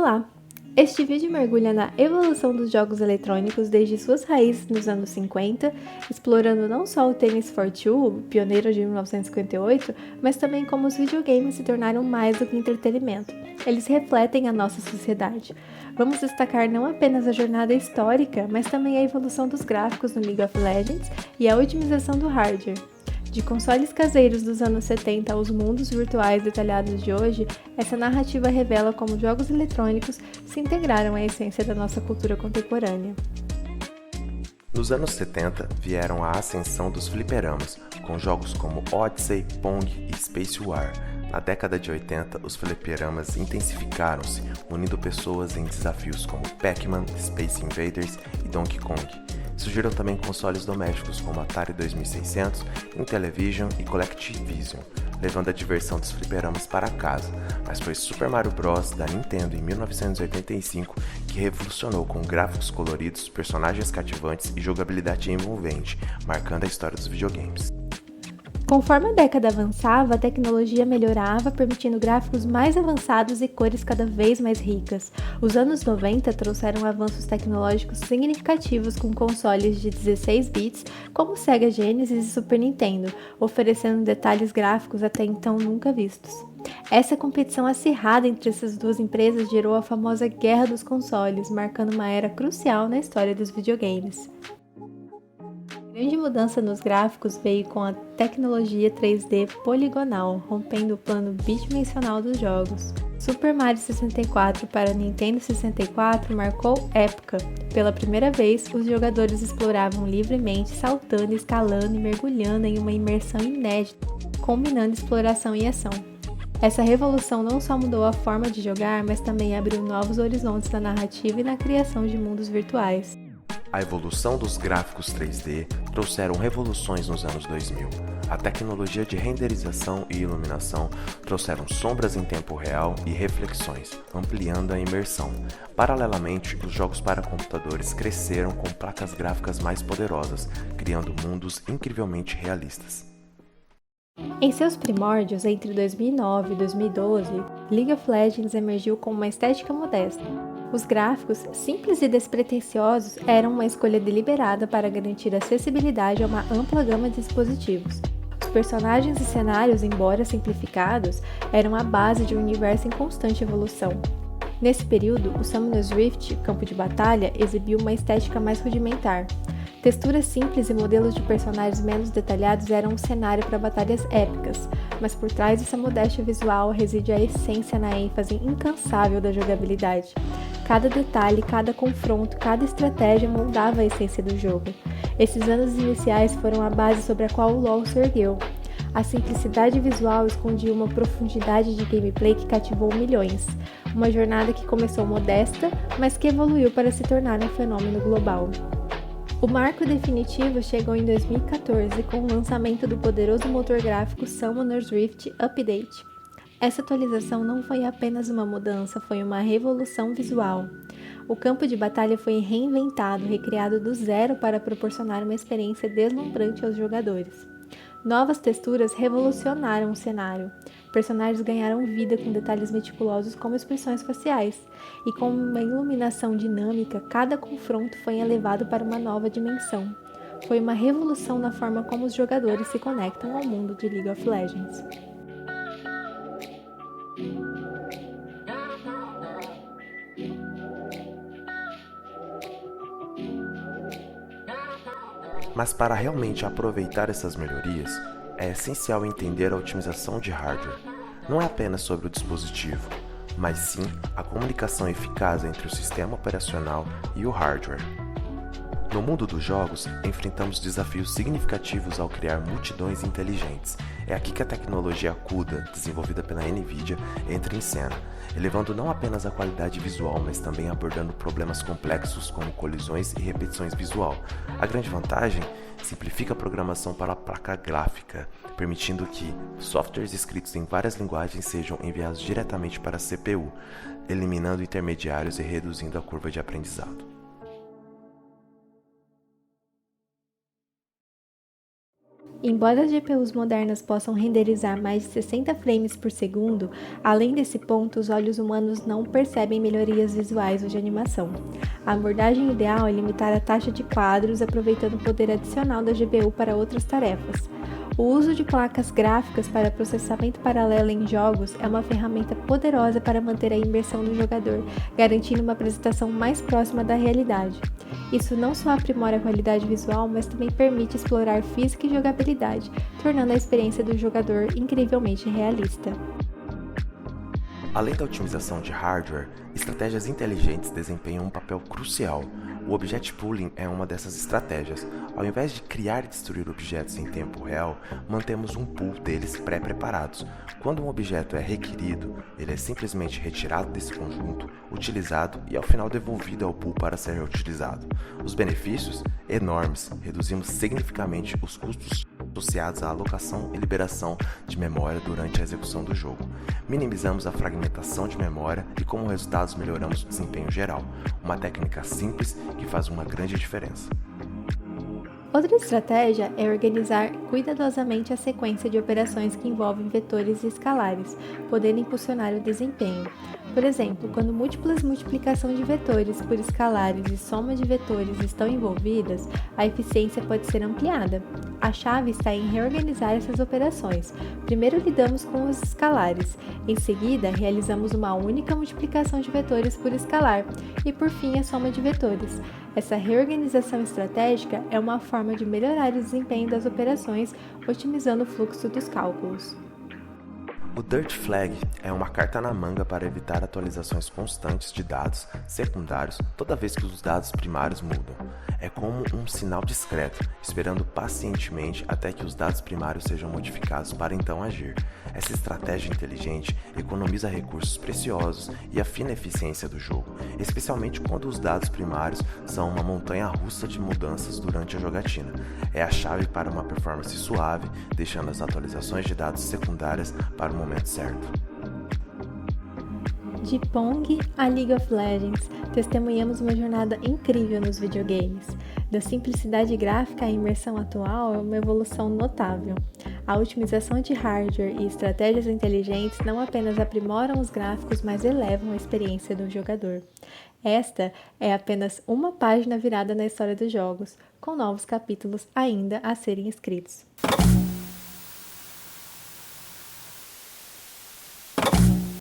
Olá! Este vídeo mergulha na evolução dos jogos eletrônicos desde suas raízes nos anos 50, explorando não só o Tennis for Two, pioneiro de 1958, mas também como os videogames se tornaram mais do que entretenimento. Eles refletem a nossa sociedade. Vamos destacar não apenas a jornada histórica, mas também a evolução dos gráficos no League of Legends e a otimização do hardware. De consoles caseiros dos anos 70 aos mundos virtuais detalhados de hoje, essa narrativa revela como jogos eletrônicos se integraram à essência da nossa cultura contemporânea. Nos anos 70, vieram a ascensão dos fliperamas, com jogos como Odyssey, Pong e Space War. Na década de 80, os fliperamas intensificaram-se, unindo pessoas em desafios como Pac-Man, Space Invaders e Donkey Kong. Surgiram também consoles domésticos como Atari 2600, Intellivision e ColecoVision, levando a diversão dos fliperamas para casa, mas foi Super Mario Bros. Da Nintendo em 1985 que revolucionou com gráficos coloridos, personagens cativantes e jogabilidade envolvente, marcando a história dos videogames. Conforme a década avançava, a tecnologia melhorava, permitindo gráficos mais avançados e cores cada vez mais ricas. Os anos 90 trouxeram avanços tecnológicos significativos com consoles de 16 bits, como Sega Genesis e Super Nintendo, oferecendo detalhes gráficos até então nunca vistos. Essa competição acirrada entre essas duas empresas gerou a famosa Guerra dos Consoles, marcando uma era crucial na história dos videogames. A grande mudança nos gráficos veio com a tecnologia 3D poligonal, rompendo o plano bidimensional dos jogos. Super Mario 64 para Nintendo 64 marcou época. Pela primeira vez, os jogadores exploravam livremente, saltando, escalando e mergulhando em uma imersão inédita, combinando exploração e ação. Essa revolução não só mudou a forma de jogar, mas também abriu novos horizontes na narrativa e na criação de mundos virtuais. A evolução dos gráficos 3D trouxeram revoluções nos anos 2000. A tecnologia de renderização e iluminação trouxeram sombras em tempo real e reflexões, ampliando a imersão. Paralelamente, os jogos para computadores cresceram com placas gráficas mais poderosas, criando mundos incrivelmente realistas. Em seus primórdios, entre 2009 e 2012, League of Legends emergiu com uma estética modesta. Os gráficos, simples e despretensiosos, eram uma escolha deliberada para garantir acessibilidade a uma ampla gama de dispositivos. Os personagens e cenários, embora simplificados, eram a base de um universo em constante evolução. Nesse período, o Summoner's Rift, campo de batalha, exibiu uma estética mais rudimentar. Texturas simples e modelos de personagens menos detalhados eram um cenário para batalhas épicas, mas por trás dessa modéstia visual reside a essência na ênfase incansável da jogabilidade. Cada detalhe, cada confronto, cada estratégia moldava a essência do jogo. Esses anos iniciais foram a base sobre a qual o LoL se ergueu. A simplicidade visual escondia uma profundidade de gameplay que cativou milhões. Uma jornada que começou modesta, mas que evoluiu para se tornar um fenômeno global. O marco definitivo chegou em 2014 com o lançamento do poderoso motor gráfico Summoner's Rift Update. Essa atualização não foi apenas uma mudança, foi uma revolução visual. O campo de batalha foi reinventado, recriado do zero para proporcionar uma experiência deslumbrante aos jogadores. Novas texturas revolucionaram o cenário. Personagens ganharam vida com detalhes meticulosos como expressões faciais, e com uma iluminação dinâmica, cada confronto foi elevado para uma nova dimensão. Foi uma revolução na forma como os jogadores se conectam ao mundo de League of Legends. Mas para realmente aproveitar essas melhorias, é essencial entender a otimização de hardware. Não é apenas sobre o dispositivo, mas sim a comunicação eficaz entre o sistema operacional e o hardware. No mundo dos jogos, enfrentamos desafios significativos ao criar multidões inteligentes. É aqui que a tecnologia CUDA, desenvolvida pela NVIDIA, entra em cena, elevando não apenas a qualidade visual, mas também abordando problemas complexos como colisões e repetições visual. A grande vantagem simplifica a programação para a placa gráfica, permitindo que softwares escritos em várias linguagens sejam enviados diretamente para a CPU, eliminando intermediários e reduzindo a curva de aprendizado. Embora as GPUs modernas possam renderizar mais de 60 frames por segundo, além desse ponto, os olhos humanos não percebem melhorias visuais ou de animação. A abordagem ideal é limitar a taxa de quadros, aproveitando o poder adicional da GPU para outras tarefas. O uso de placas gráficas para processamento paralelo em jogos é uma ferramenta poderosa para manter a imersão do jogador, garantindo uma apresentação mais próxima da realidade. Isso não só aprimora a qualidade visual, mas também permite explorar física e jogabilidade, tornando a experiência do jogador incrivelmente realista. Além da otimização de hardware, estratégias inteligentes desempenham um papel crucial. O Object Pooling é uma dessas estratégias. Ao invés de criar e destruir objetos em tempo real, mantemos um pool deles pré-preparados. Quando um objeto é requerido, ele é simplesmente retirado desse conjunto, utilizado e ao final devolvido ao pool para ser reutilizado. Os benefícios? Enormes. Reduzimos significativamente os custos associados à alocação e liberação de memória durante a execução do jogo. Minimizamos a fragmentação de memória e, como resultado, melhoramos o desempenho geral. Uma técnica simples que faz uma grande diferença. Outra estratégia é organizar cuidadosamente a sequência de operações que envolvem vetores e escalares, podendo impulsionar o desempenho. Por exemplo, quando múltiplas multiplicação de vetores por escalares e soma de vetores estão envolvidas, a eficiência pode ser ampliada. A chave está em reorganizar essas operações. Primeiro lidamos com os escalares, em seguida realizamos uma única multiplicação de vetores por escalar e por fim a soma de vetores. Essa reorganização estratégica é uma forma de melhorar o desempenho das operações, otimizando o fluxo dos cálculos. O Dirt Flag é uma carta na manga para evitar atualizações constantes de dados secundários toda vez que os dados primários mudam. É como um sinal discreto, esperando pacientemente até que os dados primários sejam modificados para então agir. Essa estratégia inteligente economiza recursos preciosos e afina a eficiência do jogo, especialmente quando os dados primários são uma montanha-russa de mudanças durante a jogatina. É a chave para uma performance suave, deixando as atualizações de dados secundárias para o momento certo. De Pong a League of Legends, testemunhamos uma jornada incrível nos videogames. Da simplicidade gráfica à imersão atual é uma evolução notável. A otimização de hardware e estratégias inteligentes não apenas aprimoram os gráficos, mas elevam a experiência do jogador. Esta é apenas uma página virada na história dos jogos, com novos capítulos ainda a serem escritos.